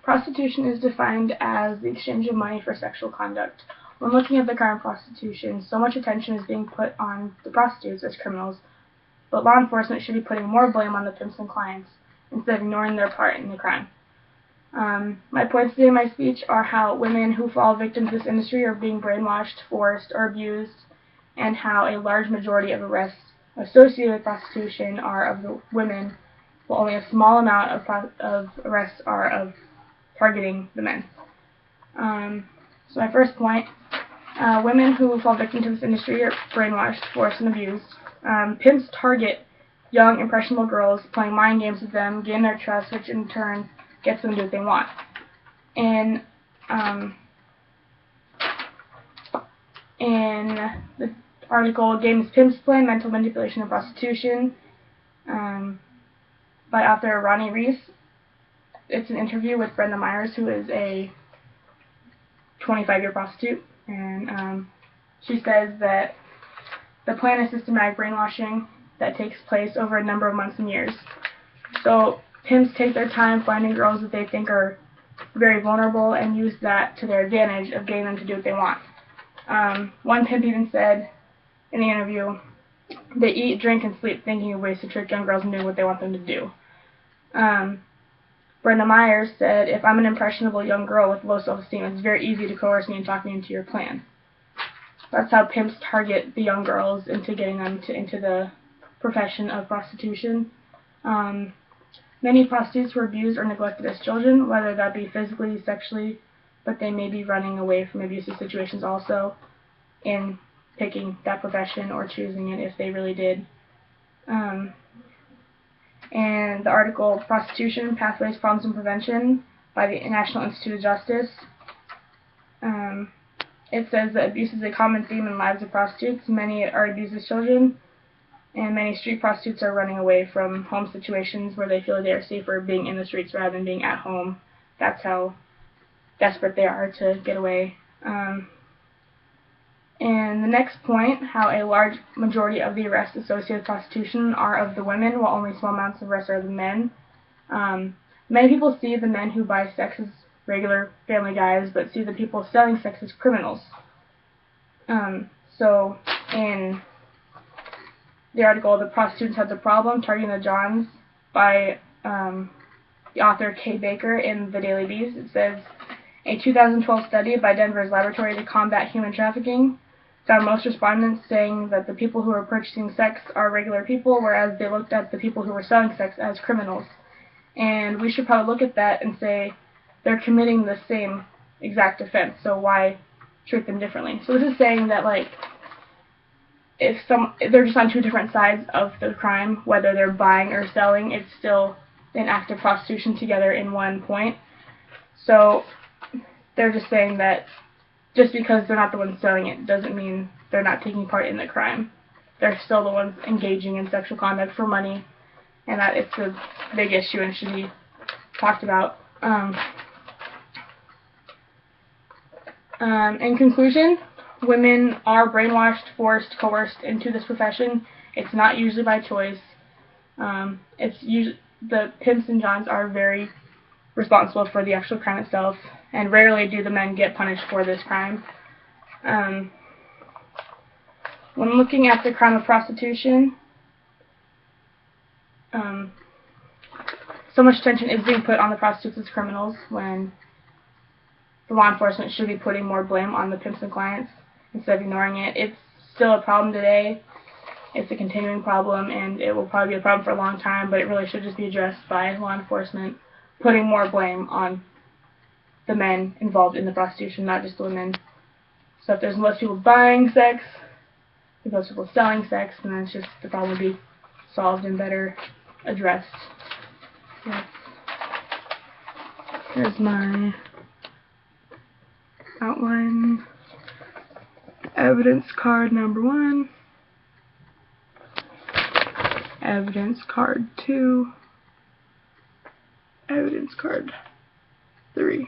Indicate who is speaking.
Speaker 1: Prostitution is defined as the exchange of money for sexual conduct. When looking at the crime of prostitution, so much attention is being put on the prostitutes as criminals, but law enforcement should be putting more blame on the pimps and clients instead of ignoring their part in the crime. My points today in my speech are how women who fall victim to this industry are being brainwashed, forced, or abused, and how a large majority of arrests associated with prostitution are of the women, while only a small amount of arrests are of targeting the men. So my first point, women who fall victim to this industry are brainwashed, forced, and abused. Pimps target young, impressionable girls, playing mind games with them, gain their trust, which in turn gets them to do what they want. In the article, Games Pimps Play, Mental Manipulation and Prostitution, by author Ronnie Reese, it's an interview with Brenda Myers, who is a 25-year prostitute, and she says that the plan is systematic brainwashing that takes place over a number of months and years. So pimps take their time finding girls that they think are very vulnerable and use that to their advantage of getting them to do what they want. One pimp even said in the interview, they eat, drink, and sleep thinking of ways to trick young girls into doing what they want them to do. Brenda Myers said, if I'm an impressionable young girl with low self-esteem, it's very easy to coerce me and talk me into your plan. That's how pimps target the young girls into getting them into the profession of prostitution. Many prostitutes were abused or neglected as children, whether that be physically, sexually, but they may be running away from abusive situations also in picking that profession or choosing it if they really did. And the article, Prostitution, Pathways, Problems, and Prevention by the National Institute of Justice, it says that abuse is a common theme in lives of prostitutes. Many are abused as children, and many street prostitutes are running away from home situations where they feel they are safer being in the streets rather than being at home. That's how desperate they are to get away. And the next point, how a large majority of the arrests associated with prostitution are of the women, while only small amounts of arrests are of the men. Many people see the men who buy sex as regular family guys, but see the people selling sex as criminals. So in the article, The Prostitutes Have the Problem, Targeting the Johns, by the author Kay Baker in the Daily Beast, it says, a 2012 study by Denver's Laboratory to Combat Human Trafficking found most respondents saying that the people who were purchasing sex are regular people, whereas they looked at the people who were selling sex as criminals. And we should probably look at that and say they're committing the same exact offense, so why treat them differently? So this is saying that, like, if they're just on two different sides of the crime, whether they're buying or selling, it's still an act of prostitution together in one point. So they're just saying that just because they're not the ones selling it doesn't mean they're not taking part in the crime. They're still the ones engaging in sexual conduct for money, and that it's a big issue and should be talked about. In conclusion, women are brainwashed, forced, coerced into this profession. It's not usually by choice. The pimps and johns are very responsible for the actual crime itself, and rarely do the men get punished for this crime. When looking at the crime of prostitution, so much attention is being put on the prostitutes as criminals when the law enforcement should be putting more blame on the pimps and clients instead of ignoring it. It's still a problem today. It's a continuing problem, and it will probably be a problem for a long time, but it really should just be addressed by law enforcement putting more blame on the men involved in the prostitution, not just the women. So if there's less people buying sex, if less people selling sex, then it's just the problem will be solved and better addressed. Yes. Here's my outline. Evidence card number 1. Evidence card 2. Evidence card 3.